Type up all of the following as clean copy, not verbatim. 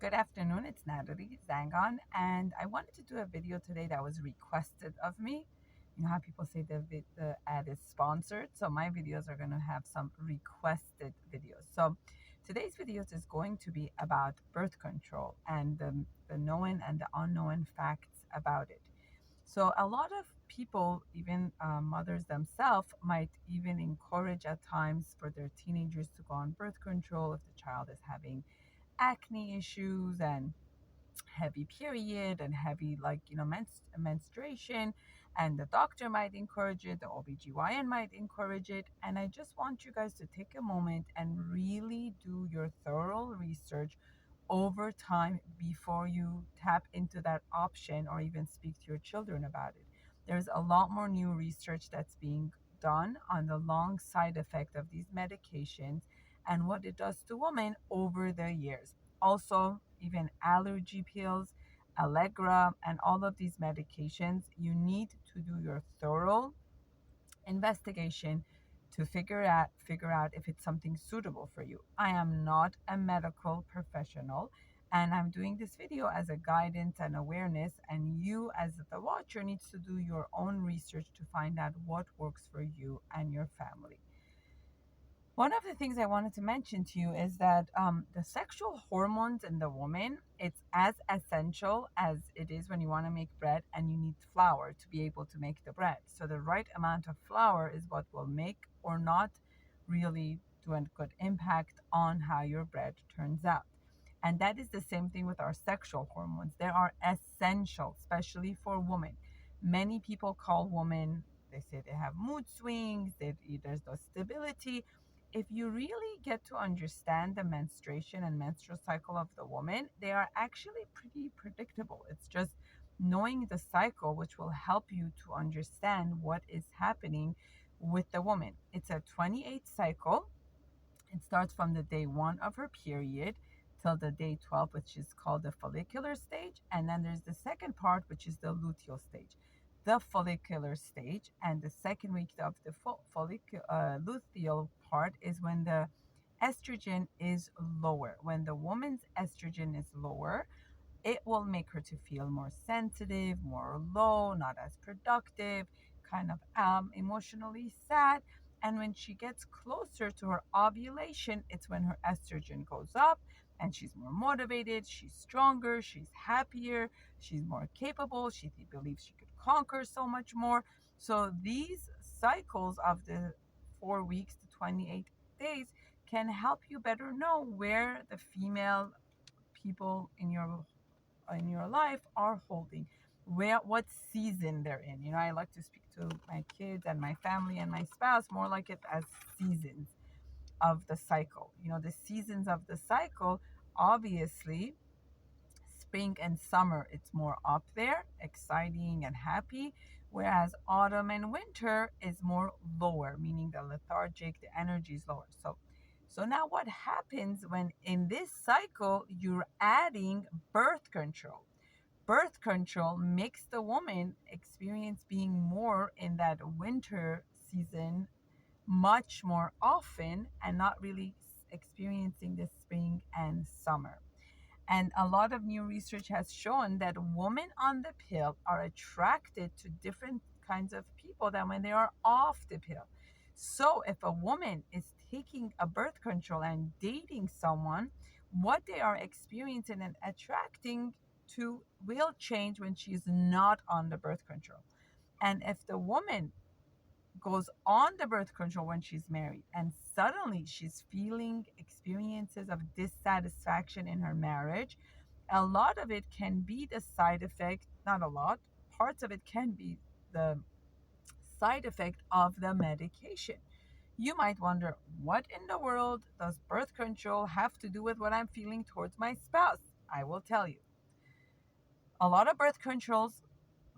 Good afternoon, it's Natalie Zangon, and I wanted to do a video today that was requested of me. You know how people say the ad is sponsored, so my videos are going to have some requested videos. So today's videos is going to be about birth control and the known and the unknown facts about it. So a lot of people, even mothers themselves, might even encourage at times for their teenagers to go on birth control if the child is having acne issues and heavy period and heavy menstruation, and the doctor might encourage it, the OBGYN might encourage it. And I just want you guys to take a moment and really do your thorough research over time before you tap into that option or even speak to your children about it. There's a lot more new research that's being done on the long side effect of these medications and what it does to women over the years. Also, even allergy pills, Allegra, and all of these medications, you need to do your thorough investigation to figure out if it's something suitable for you. I am not a medical professional, and I'm doing this video as a guidance and awareness, and you as the watcher needs to do your own research to find out what works for you and your family. One of the things I wanted to mention to you is that the sexual hormones in the woman, it's as essential as it is when you want to make bread and you need flour to be able to make the bread. So the right amount of flour is what will make or not really do a good impact on how your bread turns out. And that is the same thing with our sexual hormones. They are essential, especially for women. Many people call women, they say they have mood swings, there's no stability. If you really get to understand the menstruation and menstrual cycle of the woman, they are actually pretty predictable. It's just knowing the cycle which will help you to understand what is happening with the woman. It's a 28 cycle. It starts from the day 1 of her period till the day 12, which is called the follicular stage. And then there's the second part, which is the luteal stage. The follicular stage and the second week of the luteal part is when the estrogen is lower. When the woman's estrogen is lower, it will make her to feel more sensitive, more low, not as productive, kind of emotionally sad. And when she gets closer to her ovulation, it's when her estrogen goes up and she's more motivated, she's stronger, she's happier, she's more capable, she believes she could conquer so much more. So these cycles of the 4 weeks to 28 days can help you better know where the female people in your life are holding, where what season they're in. I like to speak to my kids and my family and my spouse more like it as seasons of the cycle. The seasons of the cycle, obviously spring and summer, it's more up there, exciting and happy, whereas autumn and winter is more lower, meaning the lethargic, the energy is lower. So now what happens when in this cycle you're adding birth control? Birth control makes the woman experience being more in that winter season much more often and not really experiencing the spring and summer. And a lot of new research has shown that women on the pill are attracted to different kinds of people than when they are off the pill. So if a woman is taking a birth control and dating someone, what they are experiencing and attracting to will change when she's not on the birth control. And if the woman goes on the birth control when she's married and suddenly she's feeling experiences of dissatisfaction in her marriage, a lot of it can be the side effect, not a lot, parts of it can be the side effect of the medication. You might wonder, what in the world does birth control have to do with what I'm feeling towards my spouse? I will tell you. A lot of birth controls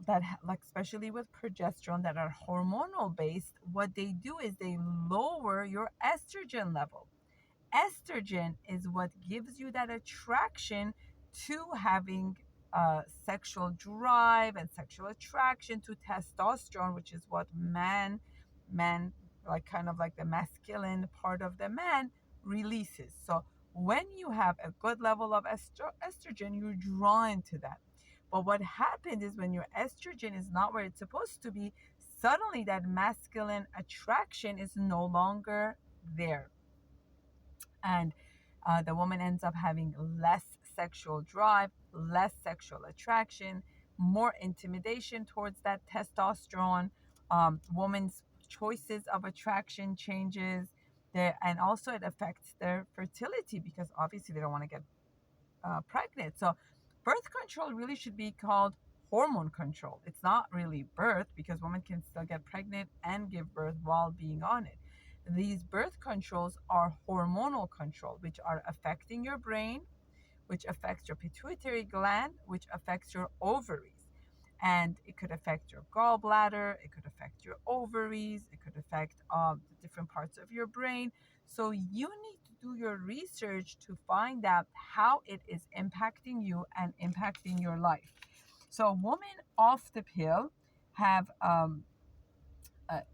that like especially with progesterone that are hormonal based, what they do is they lower your estrogen level. Estrogen is what gives you that attraction to having sexual drive and sexual attraction to testosterone, which is what man like kind of like the masculine part of the man releases. So When you have a good level of estrogen, you're drawn to that. But what happens is when your estrogen is not where it's supposed to be, suddenly that masculine attraction is no longer there. And the woman ends up having less sexual drive, less sexual attraction, more intimidation towards that testosterone. Women's choices of attraction changes there, and also it affects their fertility because obviously they don't want to get pregnant. So birth control really should be called hormone control. It's not really birth because women can still get pregnant and give birth while being on it. These birth controls are hormonal control, which are affecting your brain, which affects your pituitary gland, which affects your ovaries. And it could affect your gallbladder, it could affect your ovaries, it could affect the different parts of your brain. So you need to do your research to find out how it is impacting you and impacting your life. So women off the pill have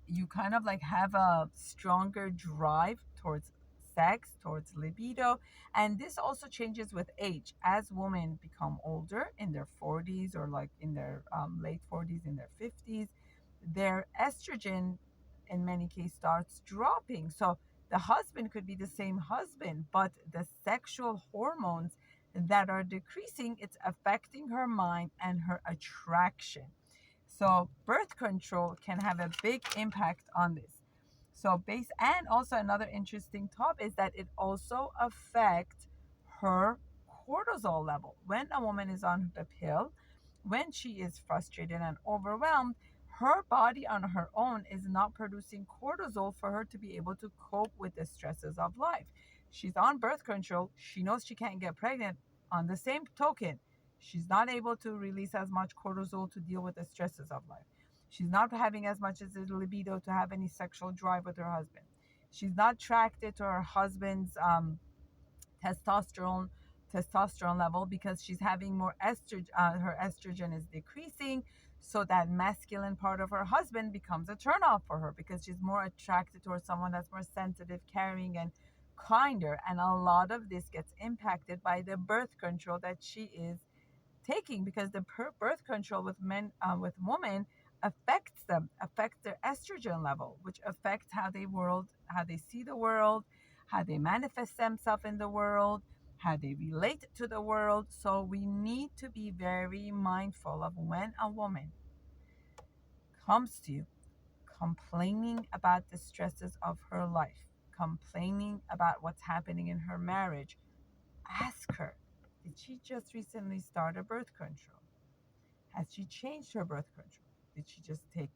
you kind of like have a stronger drive towards sex, towards libido, and this also changes with age. As women become older in their 40s or like in their late 40s, in their 50s, their estrogen in many cases starts dropping. So the husband could be the same husband, but the sexual hormones that are decreasing, it's affecting her mind and her attraction. So birth control can have a big impact on this. So base and also another interesting top is that it also affects her cortisol level. When a woman is on the pill, when she is frustrated and overwhelmed, her body on her own is not producing cortisol for her to be able to cope with the stresses of life. She's on birth control. She knows she can't get pregnant. On the same token, she's not able to release as much cortisol to deal with the stresses of life. She's not having as much as a libido to have any sexual drive with her husband. She's not attracted to her husband's testosterone testosterone level because she's having more estrogen. Her estrogen is decreasing, so that masculine part of her husband becomes a turnoff for her because she's more attracted towards someone that's more sensitive, caring, and kinder. And a lot of this gets impacted by the birth control that she is taking because the birth control with men with women affects their estrogen level, which affects how they see the world, how they manifest themselves in the world, how they relate to the world. So we need to be very mindful of when a woman comes to you complaining about the stresses of her life, complaining about what's happening in her marriage. Ask her, did she just recently start a birth control? Has she changed her birth control? Did she just get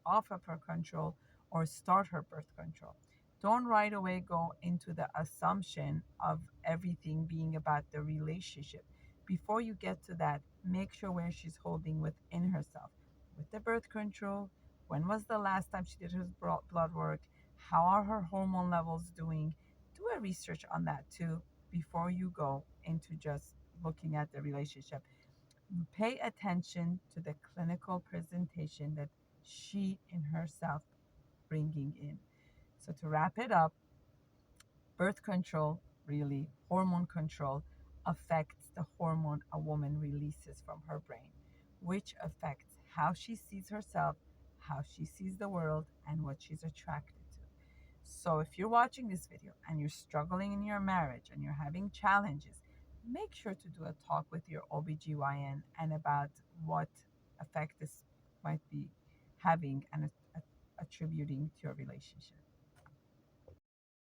off of her control or start her birth control? Don't right away go into the assumption of everything being about the relationship. Before you get to that, make sure where she's holding within herself. With the birth control, when was the last time she did her blood work? How are her hormone levels doing? Do a research on that too before you go into just looking at the relationship. Pay attention to the clinical presentation that she in herself bringing in. So to wrap it up, birth control, really hormone control, affects the hormone a woman releases from her brain, which affects how she sees herself, how she sees the world, and what she's attracted to. So if you're watching this video and you're struggling in your marriage and you're having challenges, make sure to do a talk with your OBGYN and about what effect this might be having and attributing to your relationship.